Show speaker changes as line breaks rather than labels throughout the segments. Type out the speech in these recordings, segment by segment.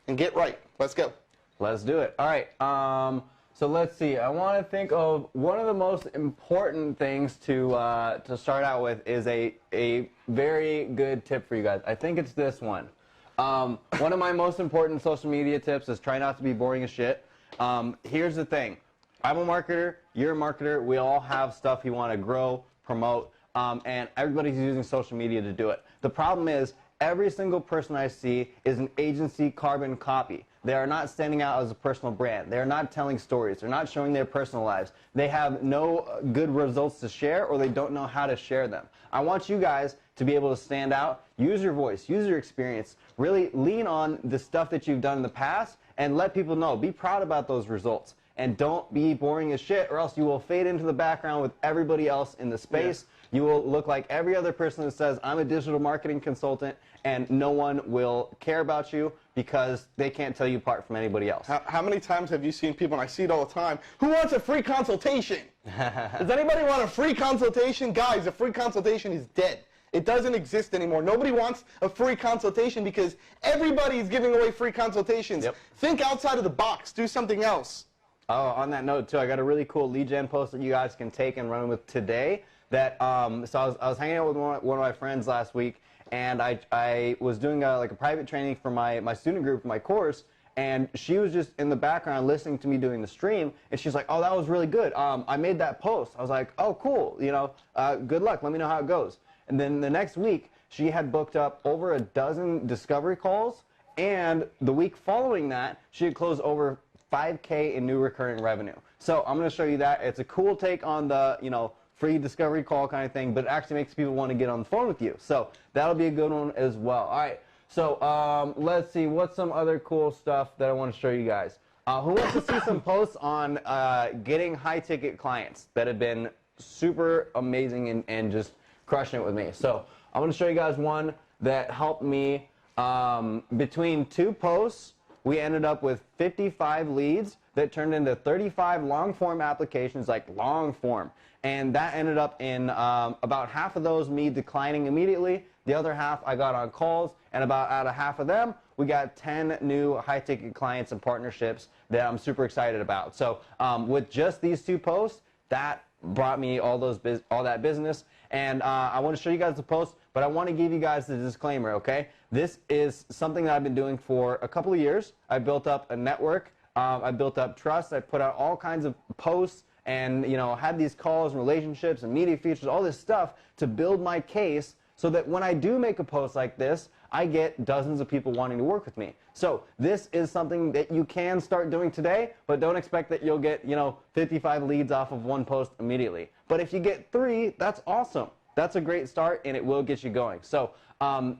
and get right. Let's go.
Let's do it. All right. So let's see. I want to think of one of the most important things to start out with is a very good tip for you guys. I think it's this one. One of my most important social media tips is try not to be boring as shit. Here's the thing. I'm a marketer. You're a marketer. We all have stuff you want to grow, promote, and everybody's using social media to do it. The problem is every single person I see is an agency carbon copy. They are not standing out as a personal brand. They are not telling stories. They're not showing their personal lives. They have no good results to share, or they don't know how to share them. I want you guys to be able to stand out, use your voice, use your experience, really lean on the stuff that you've done in the past, and let people know. Be proud about those results. And don't be boring as shit, or else you will fade into the background with everybody else in the space. Yeah. You will look like every other person that says, I'm a digital marketing consultant, and no one will care about you because they can't tell you apart from anybody else.
How many times have you seen people, and I see it all the time, who wants a free consultation? Does anybody want a free consultation? Guys, a free consultation is dead. It doesn't exist anymore. Nobody wants a free consultation because everybody is giving away free consultations. Yep. Think outside of the box. Do something else.
Oh, on that note, too, I got a really cool lead gen post that you guys can take and run with today. That so I was hanging out with one of my friends last week, and I was doing like a private training for my student group for my course, and she was just in the background listening to me doing the stream, and she's like, oh, that was really good. I made that post. I was like, oh, cool. You know, good luck. Let me know how it goes. And then the next week, she had booked up over a dozen discovery calls, and the week following that, she had closed over $5K in new recurring revenue. So I'm going to show you that. It's a cool take on the, you know, free discovery call kind of thing, but it actually makes people want to get on the phone with you. So that'll be a good one as well. All right. So let's see. What's some other cool stuff that I want to show you guys? Who wants to see some posts on getting high-ticket clients that have been super amazing and just crushing it with me? So I'm going to show you guys one that helped me between 2 posts. We ended up with 55 leads that turned into 35 long-form applications, like long-form. And that ended up in about half of those me declining immediately. The other half I got on calls, and about out of half of them, we got 10 new high-ticket clients and partnerships that I'm super excited about. So with just these 2 posts, that brought me all that business. And I want to show you guys the post, but I want to give you guys the disclaimer, okay? This is something that I've been doing for a couple of years. I built up a network. I built up trust. I put out all kinds of posts and, you know, had these calls and relationships and media features, all this stuff to build my case so that when I do make a post like this, I get dozens of people wanting to work with me. So this is something that you can start doing today, but don't expect that you'll get, you know, 55 leads off of one post immediately. But if you get 3, that's awesome. That's a great start, and it will get you going. So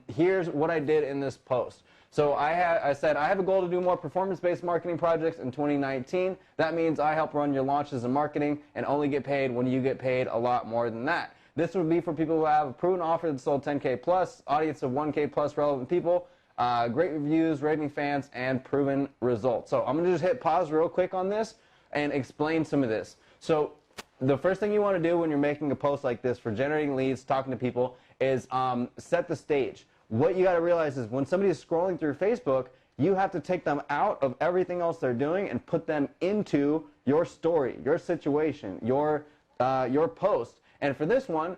here's what I did in this post. So I said I have a goal to do more performance-based marketing projects in 2019. That means I help run your launches and marketing and only get paid when you get paid a lot more than that. This would be for people who have a proven offer that sold 10K plus, audience of 1K plus relevant people, great reviews, raving fans, and proven results. So I'm going to just hit pause real quick on this and explain some of this. So the first thing you want to do when you're making a post like this for generating leads, talking to people, is set the stage. What you got to realize is when somebody is scrolling through Facebook, you have to take them out of everything else they're doing and put them into your story, your situation, your post. And for this one,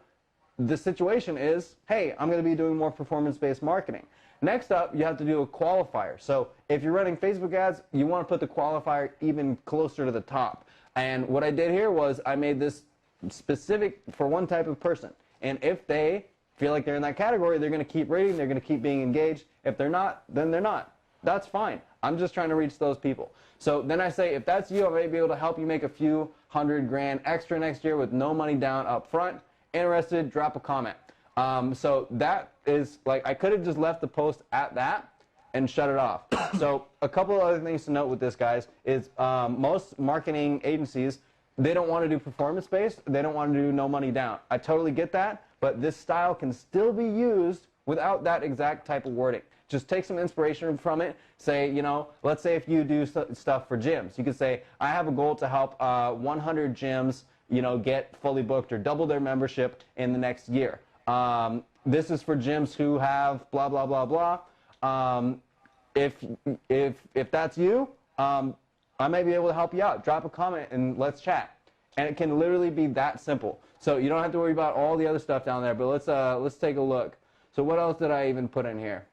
the situation is, hey, I'm going to be doing more performance-based marketing. Next up, you have to do a qualifier. So if you're running Facebook ads, you want to put the qualifier even closer to the top. And what I did here was I made this specific for one type of person. And if they feel like they're in that category, they're going to keep reading, they're going to keep being engaged. If they're not, then they're not. That's fine. I'm just trying to reach those people. So then I say, if that's you, I may be able to help you make a few $100,000 extra next year with no money down up front. Interested, drop a comment. So that is, like, I could have just left the post at that and shut it off. So a couple of other things to note with this, guys, is most marketing agencies, they don't want to do performance-based. They don't want to do no money down. I totally get that, but this style can still be used without that exact type of wording. Just take some inspiration from it. Say, you know, let's say if you do stuff for gyms, you could say, I have a goal to help 100 gyms, you know, get fully booked or double their membership in the next year. This is for gyms who have blah, blah, blah, blah. if that's you, I may be able to help you out. Drop a comment and let's chat. And it can literally be that simple. So you don't have to worry about all the other stuff down there. But let's take a look. So what else did I even put in here?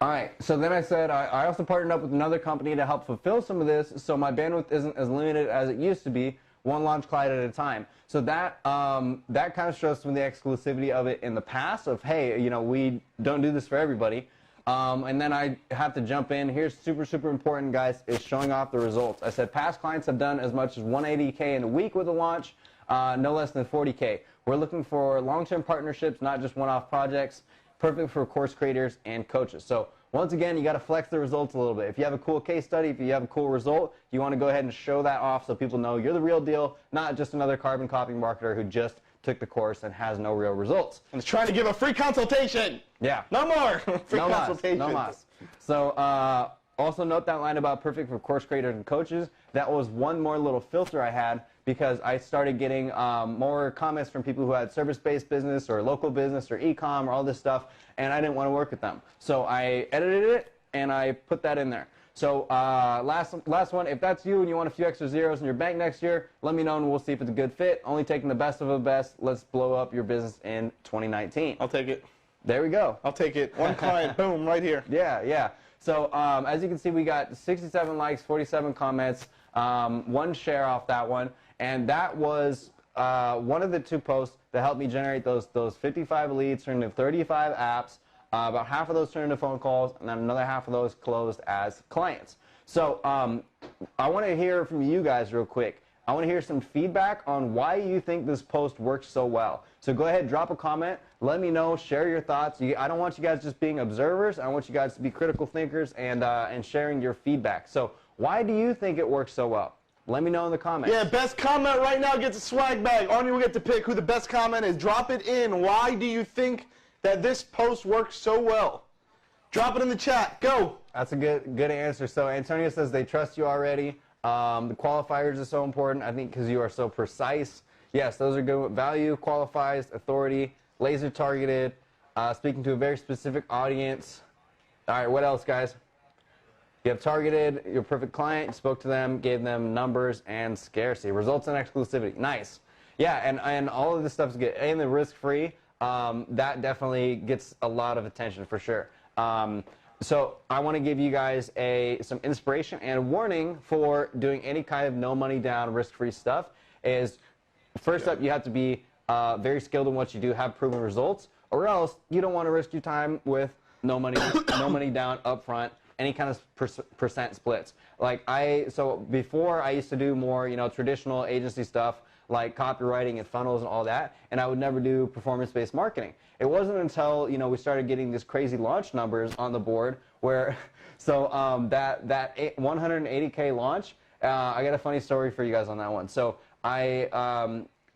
All right. So then I said I also partnered up with another company to help fulfill some of this, so my bandwidth isn't as limited as it used to be. One launch client at a time. So that that kind of shows some of the exclusivity of it in the past. Of hey, we don't do this for everybody. And then I have to jump in. Here's super important, guys, is showing off the results. I said past clients have done as much as 180K in a week with a launch, no less than 40K. We're looking for long-term partnerships, not just one-off projects, perfect for course creators and coaches. So once again, you got to flex the results a little bit. If you have a cool case study, if you have a cool result, you want to go ahead and show that off so people know you're the real deal, not just another carbon copy marketer who just took the course and has no real results.
And is trying to give a free consultation.
Yeah.
No more free consultation.
No mas. So also note that line about perfect for course creators and coaches. That was one more little filter I had because I started getting more comments from people who had service-based business or local business or e-com or all this stuff, and I didn't want to work with them. So I edited it and I put that in there. So last one, if that's you and you want a few extra zeros in your bank next year, let me know and we'll see if it's a good fit. Only taking the best of the best. Let's blow up your business in 2019.
I'll take it.
There we go.
I'll take it. One client, boom, right here.
Yeah. So as you can see, we got 67 likes, 47 comments, one share off that one, and that was one of the two posts that helped me generate those 55 leads, turned into 35 apps. About half of those turned into phone calls, and then another half of those closed as clients. So I want to hear from you guys real quick. I want to hear some feedback on why you think this post works so well. So go ahead, drop a comment. Let me know. Share your thoughts. I don't want you guys just being observers. I want you guys to be critical thinkers and sharing your feedback. So why do you think it works so well? Let me know in the comments.
Yeah, best comment right now gets a swag bag. Only will get to pick who the best comment is. Drop it in. Why do you think that this post works so well? Drop it in the chat. Go.
That's a good answer. So Antonio says they trust you already. The qualifiers are so important, I think, because you are so precise. Yes, those are good. Value, qualifies, authority, laser targeted, speaking to a very specific audience. All right, what else, guys? You have targeted your perfect client, you spoke to them, gave them numbers and scarcity. Results and exclusivity. Nice. Yeah, and all of this stuff is good. And the risk-free, that definitely gets a lot of attention for sure. So I want to give you guys some inspiration and a warning for doing any kind of no money down, risk-free stuff. Is first up, you have to be very skilled in what you do, have proven results, or else you don't want to risk your time with no money down upfront, any kind of percent splits. So before I used to do more, traditional agency stuff like copywriting and funnels and all that, and I would never do performance-based marketing. It wasn't until we started getting these crazy launch numbers on the board where, that 180K launch, I got a funny story for you guys on that one. So I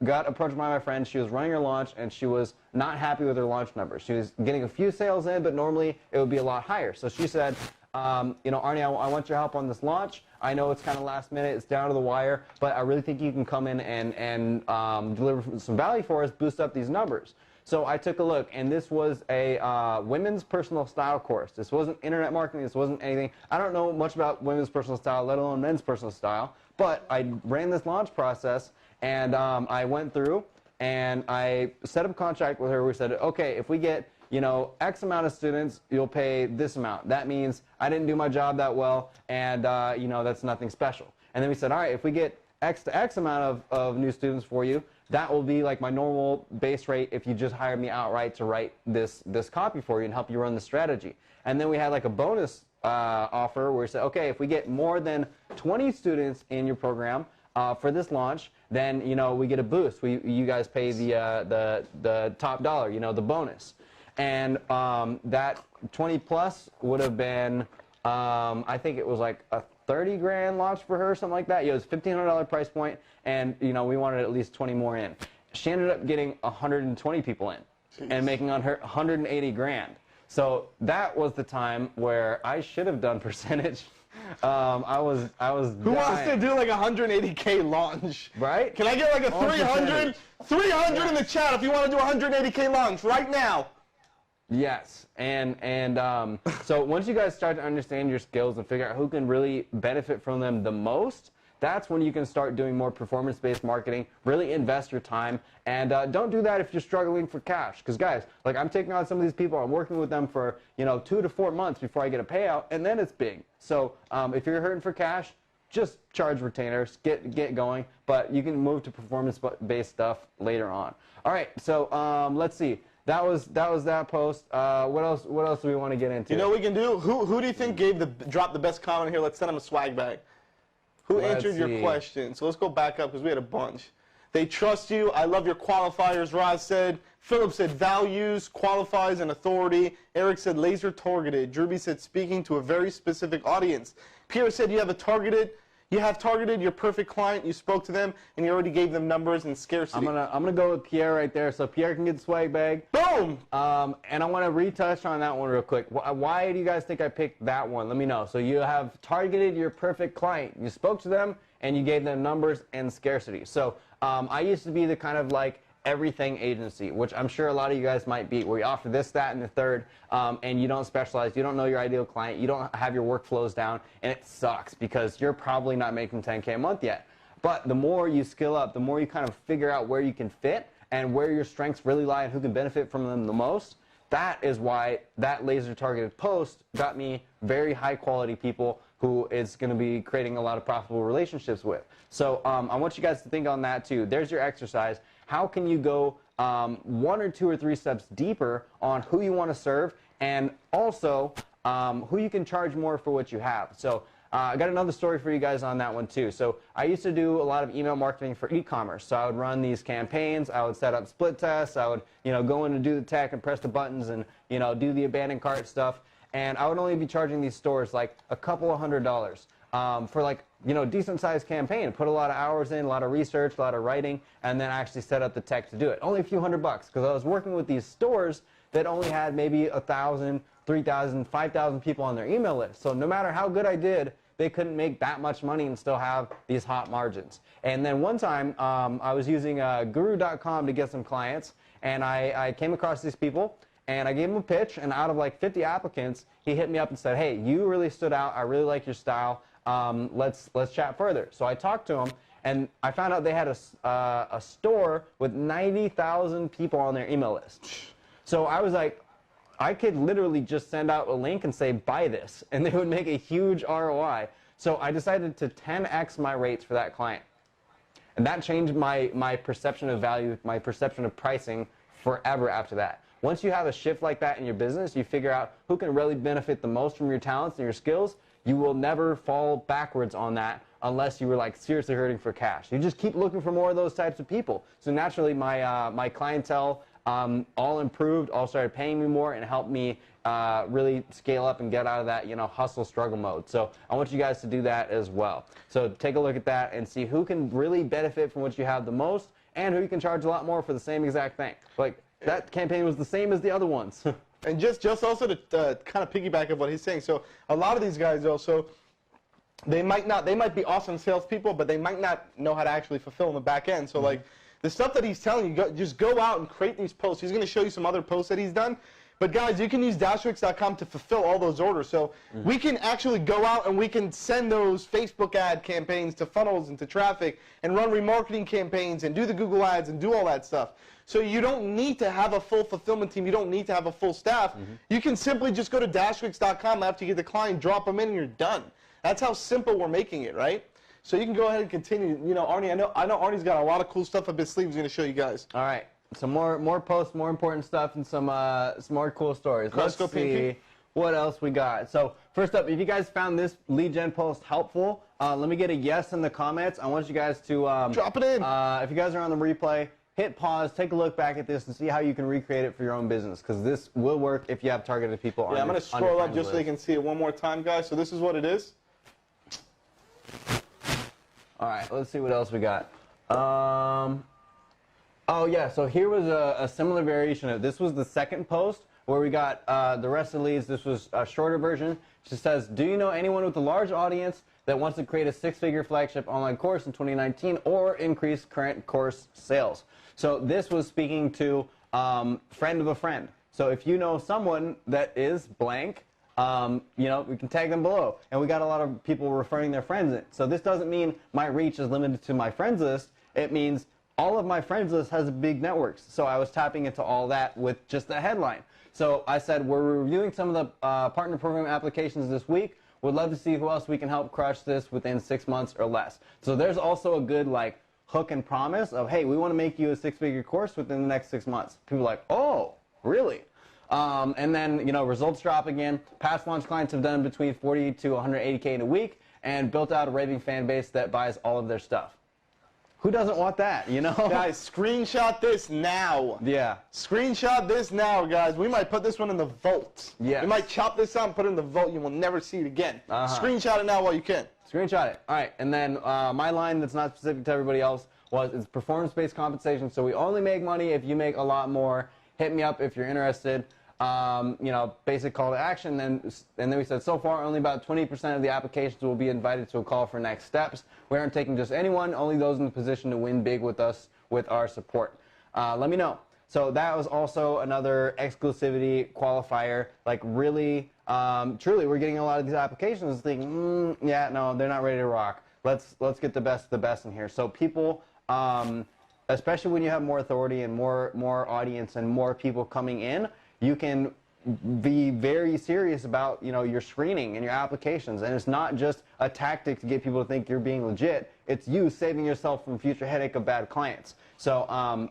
got approached by my friend. She was running her launch and she was not happy with her launch numbers. She was getting a few sales in, but normally it would be a lot higher. So she said, Arnie, I want your help on this launch. I know it's kind of last minute, it's down to the wire, but I really think you can come in and deliver some value for us, boost up these numbers. So I took a look, and this was a women's personal style course. This wasn't internet marketing, this wasn't anything. I don't know much about women's personal style, let alone men's personal style, but I ran this launch process, and I went through, and I set up a contract with her. We said, okay, if we get X amount of students, you'll pay this amount. That means I didn't do my job that well, and, that's nothing special. And then we said, all right, if we get X to X amount of new students for you, that will be like my normal base rate if you just hire me outright to write this copy for you and help you run the strategy. And then we had like a bonus offer where we said, okay, if we get more than 20 students in your program for this launch, then, we get a boost. You guys pay the top dollar, the bonus. And that 20 plus would have been, I think it was like a 30 grand launch for her, something like that. It was $1,500 price point, and we wanted at least 20 more in. She ended up getting 120 people in. Jeez. And making on her 180 grand. So that was the time where I should have done percentage. I was.
Who wants to do like a 180K launch?
Right?
Can I get like a 300? 300 in the chat if you want to do a 180K launch right now.
Yes, and so once you guys start to understand your skills and figure out who can really benefit from them the most, that's when you can start doing more performance-based marketing, really invest your time, and don't do that if you're struggling for cash. Because guys, like I'm taking on some of these people, I'm working with them for 2 to 4 months before I get a payout, and then it's big. So if you're hurting for cash, just charge retainers, get going, but you can move to performance-based stuff later on. All right, so let's see. That was that post. What else do we want to get into?
You know what we can do? Who do you think dropped the best comment here? Let's send him a swag bag. Who answered your question? So let's go back up because we had a bunch. They trust you. I love your qualifiers, Roz said. Philip said values, qualifies, and authority. Eric said laser targeted. Drewby said speaking to a very specific audience. Pierre said you have targeted your perfect client. You spoke to them, and you already gave them numbers and scarcity.
I'm gonna go with Pierre right there. So Pierre can get the swag bag.
Boom.
And I want to retouch on that one real quick. Why do you guys think I picked that one? Let me know. So you have targeted your perfect client. You spoke to them, and you gave them numbers and scarcity. So I used to be the kind of like everything agency, which I'm sure a lot of you guys might be, where you offer this, that, and the third, and you don't specialize, you don't know your ideal client, you don't have your workflows down, and it sucks because you're probably not making 10K a month yet. But the more you skill up, the more you kind of figure out where you can fit and where your strengths really lie and who can benefit from them the most. That is why that laser targeted post got me very high quality people who is going to be creating a lot of profitable relationships with. So I want you guys to think on that too. There's your exercise. How can you go 1 or 2 or 3 steps deeper on who you want to serve, and also who you can charge more for what you have? So I got another story for you guys on that one too. So I used to do a lot of email marketing for e-commerce. So I would run these campaigns, I would set up split tests, I would go in and do the tech and press the buttons and do the abandoned cart stuff. And I would only be charging these stores like a couple of $100s for like decent sized campaign. Put a lot of hours in, a lot of research, a lot of writing, and then actually set up the tech to do it. Only a few $100 because I was working with these stores that only had maybe 1,000, 3,000, 5,000 people on their email list. So no matter how good I did, they couldn't make that much money and still have these hot margins. And then one time I was using guru.com to get some clients, and I came across these people. And I gave him a pitch, and out of like 50 applicants, he hit me up and said, hey, you really stood out. I really like your style. Let's chat further. So I talked to him, and I found out they had a store with 90,000 people on their email list. So I was like, I could literally just send out a link and say, buy this, and they would make a huge ROI. So I decided to 10x my rates for that client. And that changed my perception of value, my perception of pricing forever after that. Once you have a shift like that in your business, you figure out who can really benefit the most from your talents and your skills. You will never fall backwards on that unless you were like seriously hurting for cash. You just keep looking for more of those types of people. So naturally, my clientele all improved, all started paying me more, and helped me really scale up and get out of that hustle struggle mode. So I want you guys to do that as well. So take a look at that and see who can really benefit from what you have the most, and who you can charge a lot more for the same exact thing. Like that campaign was the same as the other ones.
And just also to kind of piggyback of what he's saying, so a lot of these guys also, they might be awesome salespeople, but they might not know how to actually fulfill in the back end. So like the stuff that he's telling you, just go out and create these posts. He's going to show you some other posts that he's done. But guys, you can use DashClicks.com to fulfill all those orders. So we can actually go out and we can send those Facebook ad campaigns to funnels and to traffic and run remarketing campaigns and do the Google ads and do all that stuff. So you don't need to have a full fulfillment team. You don't need to have a full staff. You can simply just go to DashClicks.com after you get the client, drop them in, and you're done. That's how simple we're making it, right? So you can go ahead and continue. Arnie, I know Arnie's got a lot of cool stuff up his sleeve he's going to show you guys.
All right. Some more posts, more important stuff, and some more cool stories. Let's see what else we got. So first up, if you guys found this lead gen post helpful, let me get a yes in the comments. I want you guys to
drop it in.
If you guys are on the replay, hit pause, take a look back at this, and see how you can recreate it for your own business, because this will work if you have targeted people on your
I'm going to scroll up just so you can see it one more time, guys. So this is what it is.
All right, let's see what else we got. Oh yeah, so here was a similar variation of this. Was the second post where we got the rest of the leads. This was a shorter version. She says, do you know anyone with a large audience that wants to create a 6-figure flagship online course in 2019 or increase current course sales? So this was speaking to friend of a friend. So if you know someone that is blank, you know, we can tag them below. And we got a lot of people referring their friends in. So this doesn't mean my reach is limited to my friends list. It means all of my friends list has big networks. So I was tapping into all that with just the headline. So I said, we're reviewing some of the partner program applications this week. Would love to see who else we can help crush this within 6 months or less. So there's also a good like hook and promise of, hey, we want to make you a 6-figure course within the next 6 months. People are like, oh, really? And then, you know, results drop again. Past launch clients have done between 40 to 180K in a week and built out a raving fan base that buys all of their stuff. Who doesn't want that, you know?
Guys, screenshot this now.
Yeah.
Screenshot this now, guys. We might put this one in the vault.
Yes.
We might chop this out and put it in the vault. You will never see it again. Screenshot it now while you can.
Screenshot it. All right. And then my line that's not specific to everybody else was it's performance-based compensation. So we only make money if you make a lot more. Hit me up if you're interested. You know, basic call to action. And then we said, so far, only about 20% of the applications will be invited to a call for next steps. We aren't taking just anyone, only those in the position to win big with us with our support. Let me know. So that was also another exclusivity qualifier. Like really, truly, we're getting a lot of these applications thinking, yeah, no, they're not ready to rock. Let's get the best in here. So people, especially when you have more authority and more audience and more people coming in, you can be very serious about, you know, your screening and your applications. And it's not just a tactic to get people to think you're being legit. It's you saving yourself from future headache of bad clients. So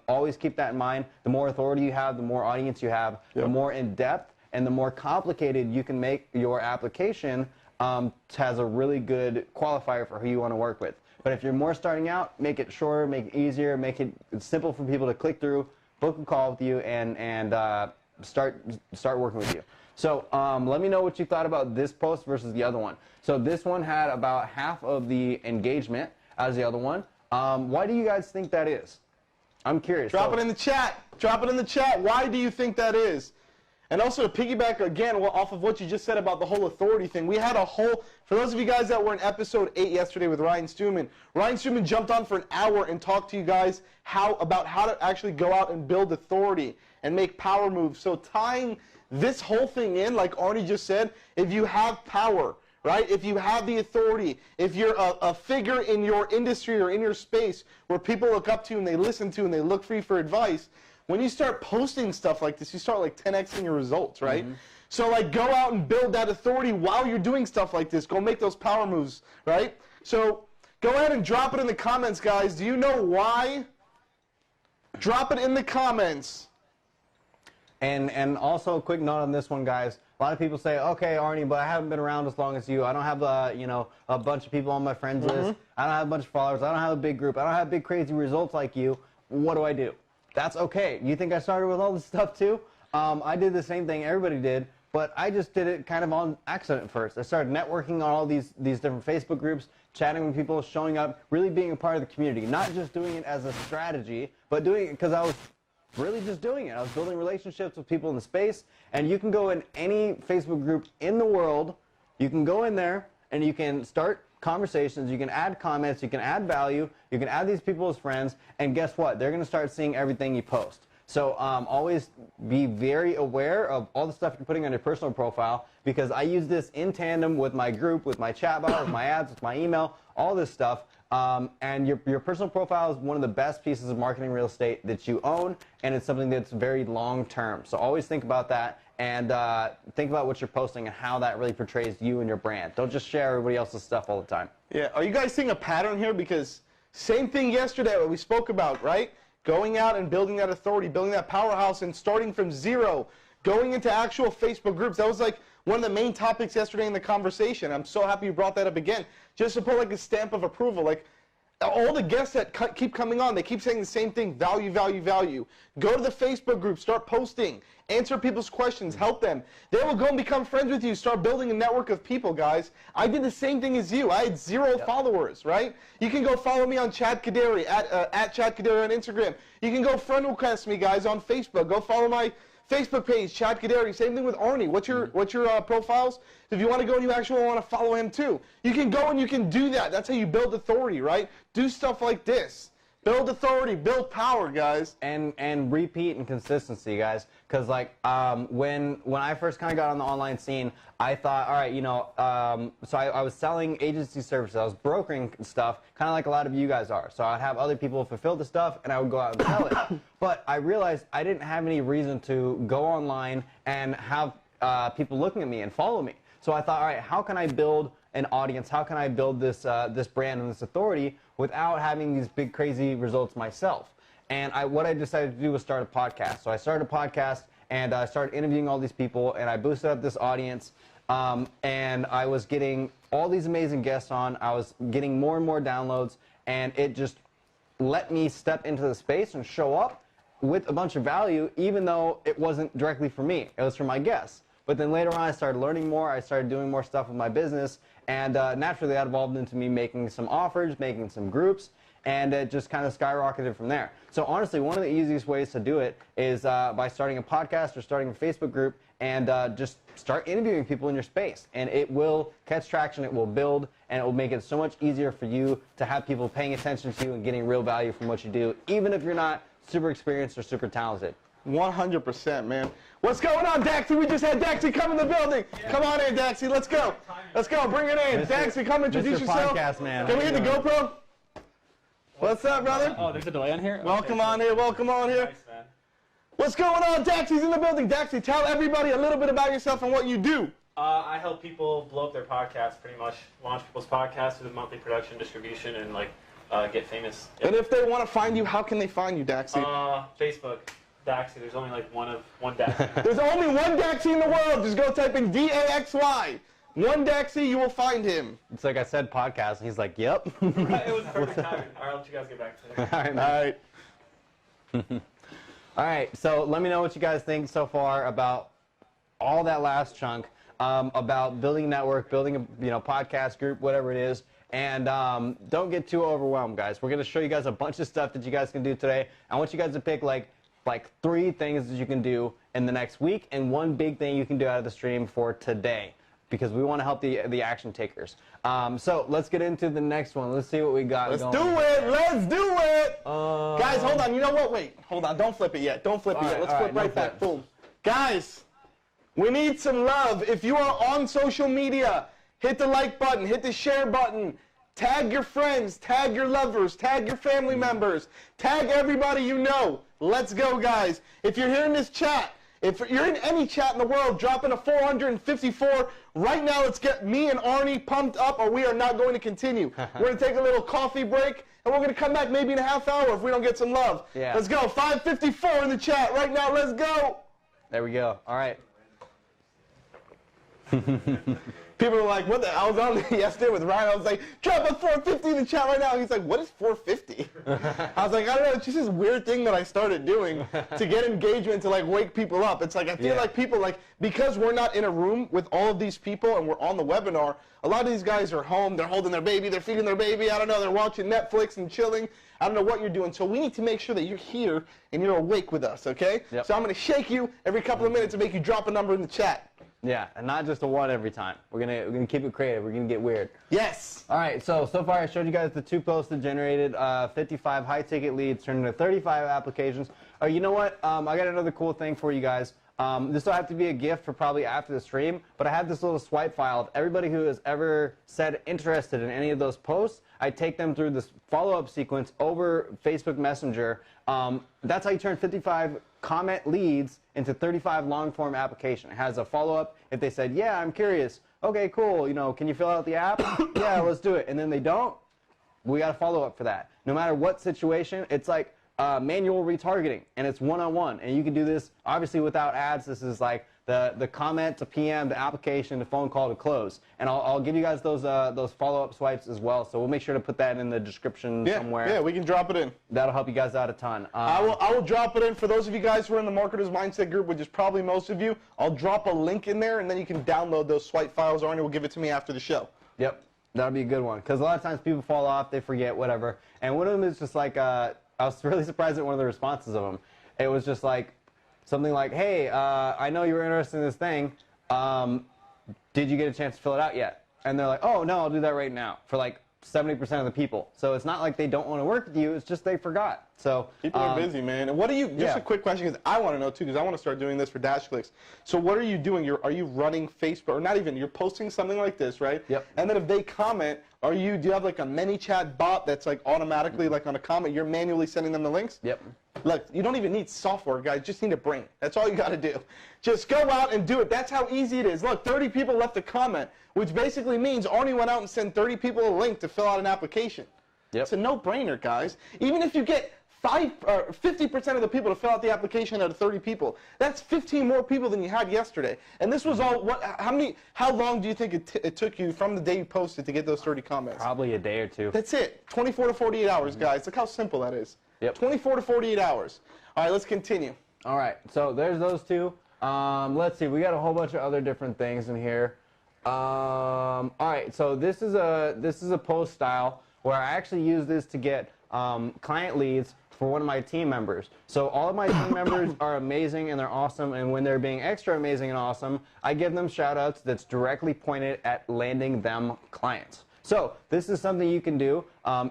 always keep that in mind. The more authority you have, the more audience you have, the more in depth and the more complicated you can make your application has a really good qualifier for who you want to work with. But if you're more starting out, make it shorter, make it easier, make it simple for people to click through, book a call with you, and start working with you. So let me know what you thought about this post versus the other one. So this one had about half of the engagement as the other one. Why do you guys think that is? I'm curious.
Drop it in the chat. Drop it in the chat. Why do you think that is? And also to piggyback again off of what you just said about the whole authority thing, we had a whole, for those of you guys that were in episode 8 yesterday with Ryan Stewman jumped on for an hour and talked to you guys about how to actually go out and build authority and make power moves. So tying this whole thing in, like Arnie just said, if you have power, right? If you have the authority, if you're a figure in your industry or in your space where people look up to you and they listen to and they look for you for advice, when you start posting stuff like this, you start like 10xing your results, right? So like go out and build that authority while you're doing stuff like this. Go make those power moves, right? So go ahead and drop it in the comments, guys. Do you know why? Drop it in the comments.
And also a quick note on this one, guys. A lot of people say, okay, Arnie, but I haven't been around as long as you. I don't have you know, a bunch of people on my friends list. I don't have a bunch of followers. I don't have a big group. I don't have big crazy results like you. What do I do? That's okay. You think I started with all this stuff too? I did the same thing everybody did, but I just did it kind of on accident first. I started networking on all these different Facebook groups, chatting with people, showing up, really being a part of the community. Not just doing it as a strategy, but doing it because I was really just doing it. I was building relationships with people in the space, and you can go in any Facebook group in the world. You can go in there, and you can start conversations, you can add comments, you can add value, you can add these people as friends, and guess what? They're going to start seeing everything you post. So always be very aware of all the stuff you're putting on your personal profile, because I use this in tandem with my group, with my chatbot, with my ads, with my email, all this stuff. And your personal profile is one of the best pieces of marketing real estate that you own, and it's something that's very long term. So always think about that, and think about what you're posting and how that really portrays you and your brand. Don't just share everybody else's stuff all the time.
Yeah, are you guys seeing a pattern here? Because same thing yesterday what we spoke about, right? Going out and building that authority, building that powerhouse, and starting from zero, going into actual Facebook groups. That was like one of the main topics yesterday in the conversation. I'm so happy you brought that up again. Just to put like a stamp of approval. Like all the guests that keep coming on, they keep saying the same thing: value, value, value. Go to the Facebook group, start posting, answer people's questions, help them. They will go and become friends with you. Start building a network of people, guys. I did the same thing as you. I had 0 followers, right? You can go follow me on Chad Kaderi, at Chad Kaderi on Instagram. You can go friend request me, guys, on Facebook. Go follow my Facebook page, Chad Kaderi. Same thing with Arnie. What's your profiles? If you want to go and you actually want to follow him too, you can go and you can do that. That's how you build authority, right? Do stuff like this. Build authority, build power, guys.
And repeat and consistency, guys. Because like when I first kind of got on the online scene, I thought, all right, so I was selling agency services, I was brokering stuff, kind of like a lot of you guys are. So I'd have other people fulfill the stuff, and I would go out and sell it. But I realized I didn't have any reason to go online and have people looking at me and follow me. So I thought, all right, how can I build an audience? How can I build this this brand and this authority without having these big crazy results myself? And what I decided to do was start a podcast. So I started a podcast and I started interviewing all these people, and I boosted up this audience. And I was getting all these amazing guests on. I was getting more and more downloads, and it just let me step into the space and show up with a bunch of value, even though it wasn't directly for me. It was for my guests. But then later on, I started learning more. I started doing more stuff with my business, and naturally that evolved into me making some offers, making some groups, and it just kind of skyrocketed from there. So honestly, one of the easiest ways to do it is by starting a podcast or starting a Facebook group, and just start interviewing people in your space. And it will catch traction, it will build, and it will make it so much easier for you to have people paying attention to you and getting real value from what you do, even if you're not super experienced or super talented.
100%, man. What's going on, Daxie? We just had Daxie come in the building. Yeah. Come on in, Daxie. Let's go. Let's go. Bring it in. Daxie, come introduce yourself.
Podcast, man.
Can we hit the GoPro? What's up, brother?
Oh, there's a delay on here?
Welcome on here. Welcome on here.
Nice, man.
What's going on? Daxie's in the building. Daxie, tell everybody a little bit about yourself and what you do.
I help people blow up their podcasts, pretty much. Launch people's podcasts with monthly production, distribution, and get famous. Yep.
And if they want to find you, how can they find you, Daxie?
Facebook. Daxie. There's only like one Daxie.
There's only one Daxie in the world. Just go type in DAXY. One Daxie, you will find him.
It's like I said, podcast, and he's like, yep.
It was perfect timing. All right, I'll let you guys get back to it.
All right.
All right.
All right, so let me know what you guys think so far about all that last chunk, about building a network, building a podcast group, whatever it is. And don't get too overwhelmed, guys. We're going to show you guys a bunch of stuff that you guys can do today. I want you guys to pick like 3 things that you can do in the next week, and 1 big thing you can do out of the stream for today, because we want to help the action takers. So let's get into the next one. Let's see what we got
Let's
going.
do it. Let's do it. Guys, hold on. You know what? Wait. Hold on. Don't flip it yet. Don't flip it yet. Let's flip right back. Boom. Guys, we need some love. If you are on social media, hit the like button, hit the share button, tag your friends, tag your lovers, tag your family members, tag everybody you know. Let's go, guys. If you're here in this chat, if you're in any chat in the world, drop in a 454. Right now, let's get me and Arnie pumped up, or we are not going to continue. We're going to take a little coffee break, and we're going to come back maybe in a half hour if we don't get some love.
Yeah.
Let's go. 554 in the chat right now. Let's go.
There we go. All right.
People are like, what the hell? I was on yesterday with Ryan. I was like, drop a 450 in the chat right now. He's like, what is 450? I was like, I don't know. It's just this weird thing that I started doing to get engagement, to like wake people up. It's like, I feel like people, like, because we're not in a room with all of these people and we're on the webinar, a lot of these guys are home. They're holding their baby. They're feeding their baby. I don't know. They're watching Netflix and chilling. I don't know what you're doing. So we need to make sure that you're here and you're awake with us, okay?
Yep.
So I'm going to shake you every couple of minutes to make you drop a number in the chat.
Yeah, and not just a 1 every time. We're gonna keep it creative. We're gonna get weird.
Yes.
All right. So far I showed you guys the 2 posts that generated 55 high-ticket leads, turned into 35 applications. Oh, you know what? I got another cool thing for you guys. This will have to be a gift for probably after the stream, but I have this little swipe file of everybody who has ever said interested in any of those posts. I take them through this follow-up sequence over Facebook Messenger. That's how you turn 55 comment leads into 35 long-form application. It has a follow-up. If they said, yeah, I'm curious. Okay, cool. Can you fill out the app? Yeah, let's do it. And then they don't, we got a follow-up for that. No matter what situation, it's like manual retargeting, and it's one-on-one. And you can do this, obviously, without ads. This is like the comment to PM, the application, the phone call to close. And I'll give you guys those follow-up swipes as well. So we'll make sure to put that in the description somewhere.
Yeah, we can drop it in.
That'll help you guys out a ton.
I will drop it in for those of you guys who are in the Marketers Mindset group, which is probably most of you. I'll drop a link in there, and then you can download those swipe files. Arnie will give it to me after the show.
Yep, that'll be a good one. Because a lot of times people fall off, they forget, whatever. And one of them is just like, I was really surprised at one of the responses of them. It was just like, something like, hey, I know you were interested in this thing. Did you get a chance to fill it out yet? And they're like, oh, no, I'll do that right now. For like 70% of the people. So it's not like they don't want to work with you. It's just they forgot. So
people are busy, man. And what do you? Just a quick question, because I want to know too, because I want to start doing this for DashClicks. So what are you doing? Are you running Facebook, or not even? You're posting something like this, right?
Yep.
And then if they comment, do you have like a ManyChat bot that's like automatically like on a comment, you're manually sending them the links?
Yep.
Look, you don't even need software, guys. You just need a brain. That's all you got to do. Just go out and do it. That's how easy it is. Look, 30 people left a comment, which basically means Arnie went out and sent 30 people a link to fill out an application.
Yep.
It's a no-brainer, guys. Even if you get 50% of the people to fill out the application out of 30 people, that's 15 more people than you had yesterday. And this was all, how long do you think it took you from the day you posted to get those 30 comments?
Probably a day or two.
That's it. 24 to 48 hours, guys. Look how simple that is.
Yep.
24 to 48 hours. All right, let's continue.
All right, so there's those two. Let's see, we got a whole bunch of other different things in here. All right, so this is a post style where I actually use this to get client leads for one of my team members. So all of my team members are amazing and they're awesome, and when they're being extra amazing and awesome, I give them shout outs that's directly pointed at landing them clients. So this is something you can do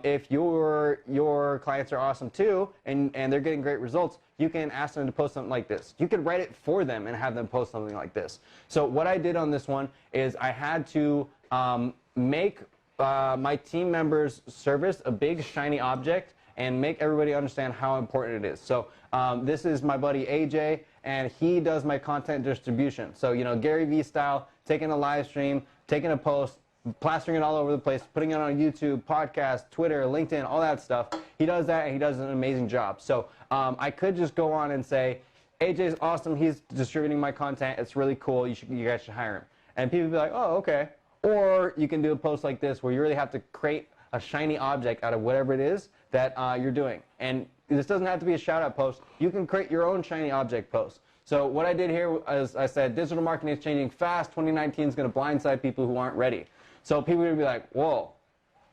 if your clients are awesome too and they're getting great results. You can ask them to post something like this. You can write it for them and have them post something like this. So what I did on this one is I had to make my team members' service a big shiny object and make everybody understand how important it is. So this is my buddy AJ, and he does my content distribution. So, you know, Gary Vee style, taking a live stream, taking a post, plastering it all over the place, putting it on YouTube, podcast, Twitter, LinkedIn, all that stuff. He does that, and he does an amazing job. So I could just go on and say, AJ's awesome, he's distributing my content, it's really cool, you guys should hire him. And people would be like, oh, okay. Or you can do a post like this where you really have to create a shiny object out of whatever it is that you're doing. And this doesn't have to be a shout-out post. You can create your own shiny object post. So what I did here, as I said, digital marketing is changing fast. 2019 is going to blindside people who aren't ready. So people are going to be like, whoa,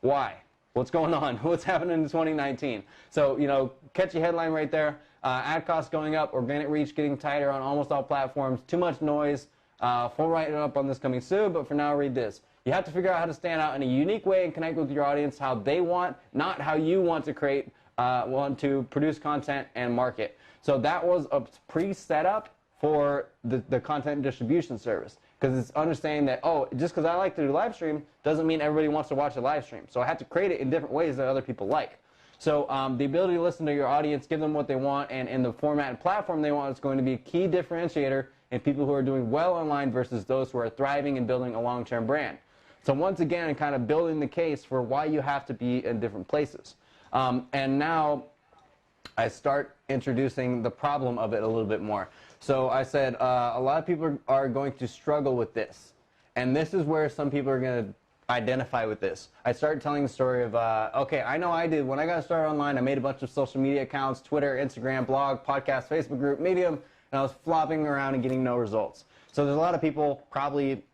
why? What's going on? What's happening in 2019? So, you know, catchy headline right there. Ad costs going up, organic reach getting tighter on almost all platforms, too much noise. Full write-up on this coming soon, but for now, read this. You have to figure out how to stand out in a unique way and connect with your audience how they want, not how you want to produce content and market. So that was a pre-setup for the content distribution service, because it's understanding that, oh, just because I like to do live stream doesn't mean everybody wants to watch a live stream. So I had to create it in different ways that other people like. So the ability to listen to your audience, give them what they want, and in the format and platform they want is going to be a key differentiator in people who are doing well online versus those who are thriving and building a long-term brand. So once again, kind of building the case for why you have to be in different places. And now I start introducing the problem of it a little bit more. So I said a lot of people are going to struggle with this. And this is where some people are going to identify with this. I started telling the story of, okay, I know I did. When I got started online, I made a bunch of social media accounts, Twitter, Instagram, blog, podcast, Facebook group, Medium, and I was flopping around and getting no results. So there's a lot of people probably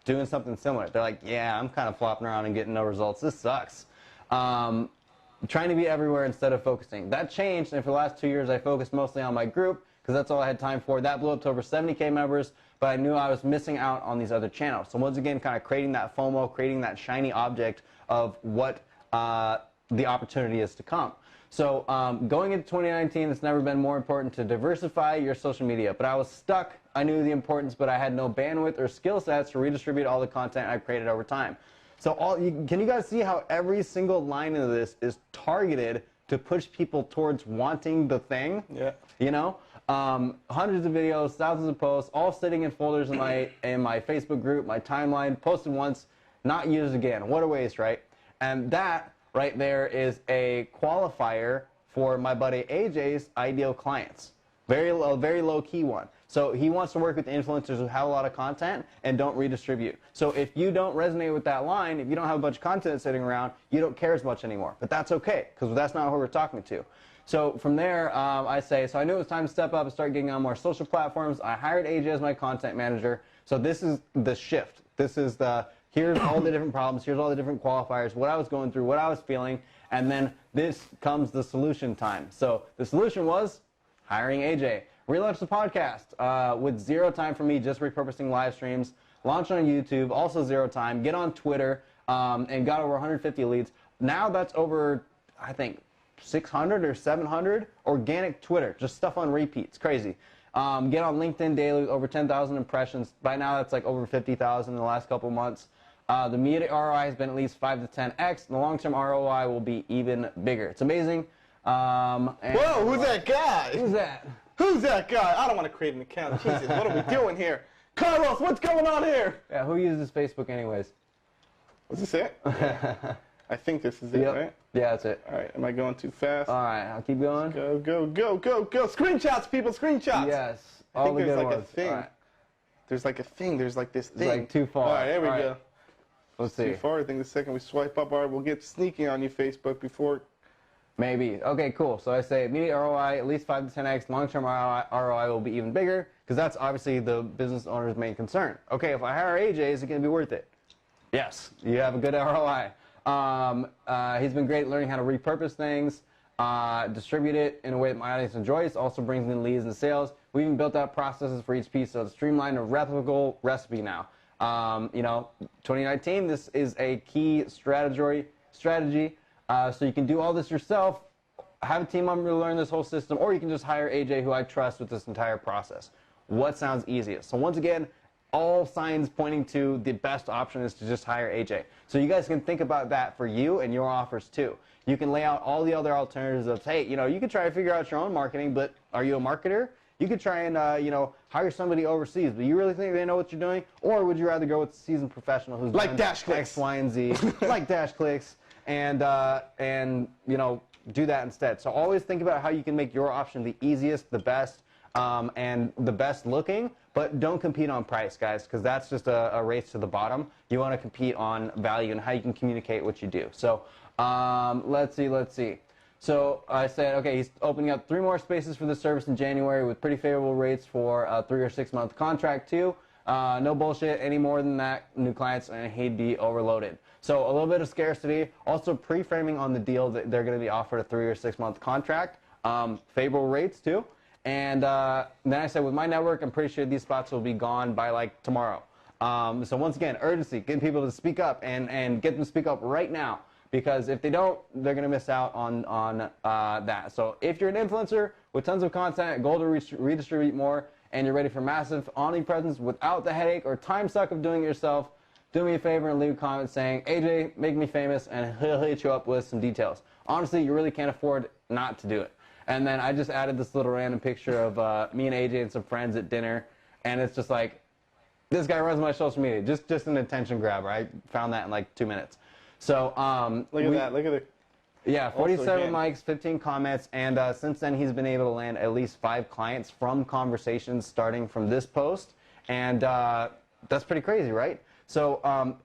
doing something similar. They're like, yeah, I'm kind of flopping around and getting no results. This sucks. Trying to be everywhere instead of focusing. That changed, and for the last 2 years, I focused mostly on my group because that's all I had time for. That blew up to over 70K members, but I knew I was missing out on these other channels. So once again, kind of creating that FOMO, creating that shiny object of what the opportunity is to come. So going into 2019, it's never been more important to diversify your social media. But I was stuck. I knew the importance, but I had no bandwidth or skill sets to redistribute all the content I've created over time. So can you guys see how every single line of this is targeted to push people towards wanting the thing?
Yeah.
You know? Hundreds of videos, thousands of posts, all sitting in folders in my Facebook group, my timeline, posted once, not used again. What a waste, right? And that right there is a qualifier for my buddy AJ's ideal clients. Very low key one. So he wants to work with influencers who have a lot of content and don't redistribute. So if you don't resonate with that line, if you don't have a bunch of content sitting around, you don't care as much anymore. But that's okay, because that's not who we're talking to. So from there, I say, I knew it was time to step up and start getting on more social platforms. I hired AJ as my content manager. So this is the shift. This is here's all the different problems, here's all the different qualifiers, what I was going through, what I was feeling, and then this comes the solution time. So the solution was hiring AJ. Relaunch the podcast with zero time for me, just repurposing live streams. Launch on YouTube, also zero time. Get on Twitter. and got over 150 leads. Now that's over, I think, 600 or 700 organic Twitter, just stuff on repeat. It's crazy. Get on LinkedIn daily with over 10,000 impressions. By now, that's like over 50,000 in the last couple months. The immediate ROI has been at least 5 to 10x. The long-term ROI will be even bigger. It's amazing.
Whoa, who's that guy?
Who's that?
Who's that guy? I don't want to create an account. Jesus, what are we doing here? Carlos, what's going on here?
Yeah, who uses Facebook anyways?
Was this it? I think this is it, right?
Yeah, that's it.
All right, am I going too fast?
All right, I'll keep going.
Go, go, go, go, go. Screenshots, people, screenshots.
Yes,
I think there's like
ones.
a thing.
Right.
There's like a thing. There's like this thing.
It's like too far.
All right, there we go.
Let's see.
Too far. I think the second we swipe up, all right, we'll get sneaky on you, Facebook, before.
Maybe. Okay, cool. So I say immediate ROI, at least 5 to 10x. Long-term ROI will be even bigger, because that's obviously the business owner's main concern. Okay, if I hire AJ, is it going to be worth it? Yes. You have a good ROI. He's been great learning how to repurpose things, distribute it in a way that my audience enjoys. Also brings in leads and sales. We even built out processes for each piece, so it's streamlined and replicable recipe now. 2019, this is a key strategy. So you can do all this yourself, have a team member to learn this whole system, or you can just hire AJ, who I trust with this entire process. What sounds easiest? So once again, all signs pointing to the best option is to just hire AJ. So you guys can think about that for you and your offers too. You can lay out all the other alternatives of, hey, you could try to figure out your own marketing, but are you a marketer? You could try and, hire somebody overseas, but you really think they know what you're doing? Or would you rather go with a seasoned professional who's
like
done
DashClicks.
X, Y, and Z, like DashClicks, and do that instead. So always think about how you can make your option the easiest, the best, and the best looking, but don't compete on price, guys, because that's just a race to the bottom. You want to compete on value and how you can communicate what you do. So let's see. So I said, okay, he's opening up 3 more spaces for the service in January with pretty favorable rates for a 3 or 6 month contract too. No bullshit, any more than that, new clients, and he'd be overloaded. So a little bit of scarcity, also pre-framing on the deal that they're going to be offered a 3 or 6 month contract, favorable rates too. And then I said, with my network, I'm pretty sure these spots will be gone by like tomorrow. So once again, urgency, getting people to speak up and get them to speak up right now. Because if they don't, they're going to miss out on that. So if you're an influencer with tons of content, goal to redistribute more, and you're ready for massive omnipresence without the headache or time suck of doing it yourself, do me a favor and leave a comment saying, AJ, make me famous, and he'll hit you up with some details. Honestly, you really can't afford not to do it. And then I just added this little random picture of me and AJ and some friends at dinner, and it's just like, this guy runs my social media. Just an attention grabber. I found that in like 2 minutes. So
look at that. Look at it.
Yeah, 47 likes, 15 comments, and since then he's been able to land at least 5 clients from conversations starting from this post, and that's pretty crazy, right? So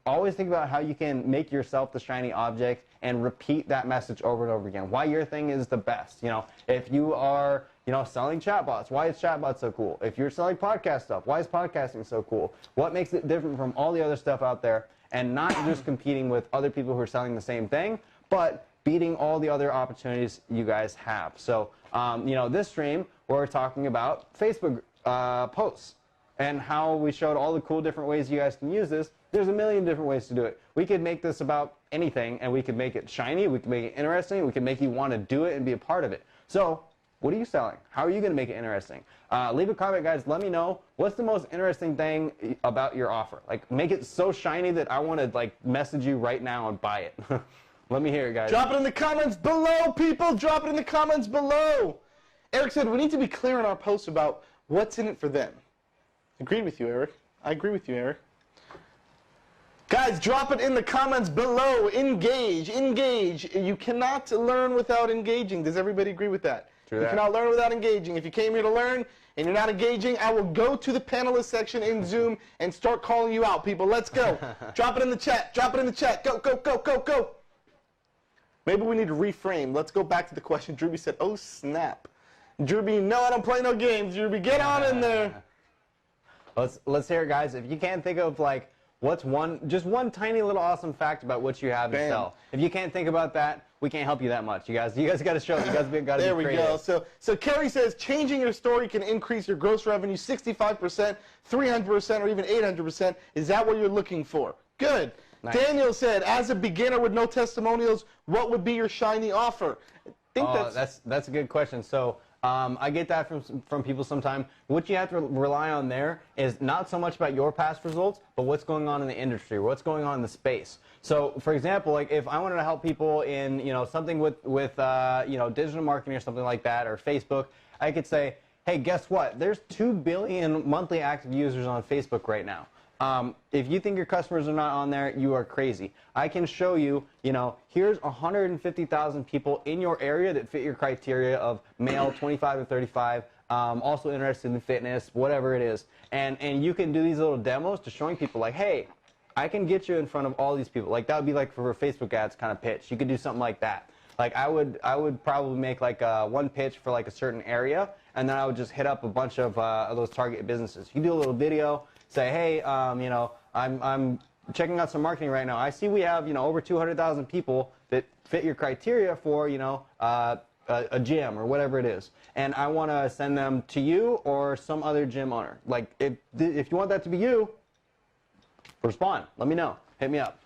always think about how you can make yourself the shiny object and repeat that message over and over again. Why your thing is the best. If you are selling chatbots, why is chatbots so cool? If you're selling podcast stuff, why is podcasting so cool? What makes it different from all the other stuff out there? And not just competing with other people who are selling the same thing, but beating all the other opportunities you guys have. So, this stream, we're talking about Facebook posts and how we showed all the cool different ways you guys can use this. There's a million different ways to do it. We could make this about anything, and we could make it shiny, we could make it interesting, we could make you want to do it and be a part of it. So, what are you selling? How are you going to make it interesting? Leave a comment, guys. Let me know what's the most interesting thing about your offer. Like, make it so shiny that I want to message you right now and buy it. Let me hear it, guys.
Drop it in the comments below, people. Drop it in the comments below. Eric said we need to be clear in our posts about what's in it for them. Agreed with you, Eric. I agree with you, Eric. Guys, drop it in the comments below. Engage. You cannot learn without engaging. Does everybody agree with that? You cannot learn without engaging. If you came here to learn and you're not engaging, I will go to the panelist section in Zoom and start calling you out, people. Let's go. Drop it in the chat. Drop it in the chat. Go, go, go, go, go. Maybe we need to reframe. Let's go back to the question. Drewby said, oh, snap. Drewby, no, I don't play no games. Drewby, get on in there.
Let's hear it, guys. If you can't think of, what's just one tiny little awesome fact about what you have to sell. If you can't think about that, we can't help you that much. You guys got to show it. You guys got to be creative.
There we go. So Kerry says changing your story can increase your gross revenue 65%, 300%, or even 800%. Is that what you're looking for? Good.
Nice.
Daniel said, as a beginner with no testimonials, what would be your shiny offer? I think
that's a good question. So I get that from people sometimes. What you have to rely on there is not so much about your past results, but what's going on in the industry, what's going on in the space. So, for example, like if I wanted to help people in something with digital marketing or something like that, or Facebook, I could say, hey, guess what? There's 2 billion monthly active users on Facebook right now. If you think your customers are not on there, you are crazy. I can show you, here's 150,000 people in your area that fit your criteria of male, 25 to 35, also interested in fitness, whatever it is. And you can do these little demos to showing people like, hey, I can get you in front of all these people. Like that would be like for a Facebook ads kind of pitch. You could do something like that. Like I would probably make like one pitch for like a certain area, and then I would just hit up a bunch of those target businesses. You can do a little video, say, hey, I'm checking out some marketing right now. I see we have over 200,000 people that fit your criteria for a gym or whatever it is, and I want to send them to you or some other gym owner. Like if you want that to be you, respond. Let me know. Hit me up.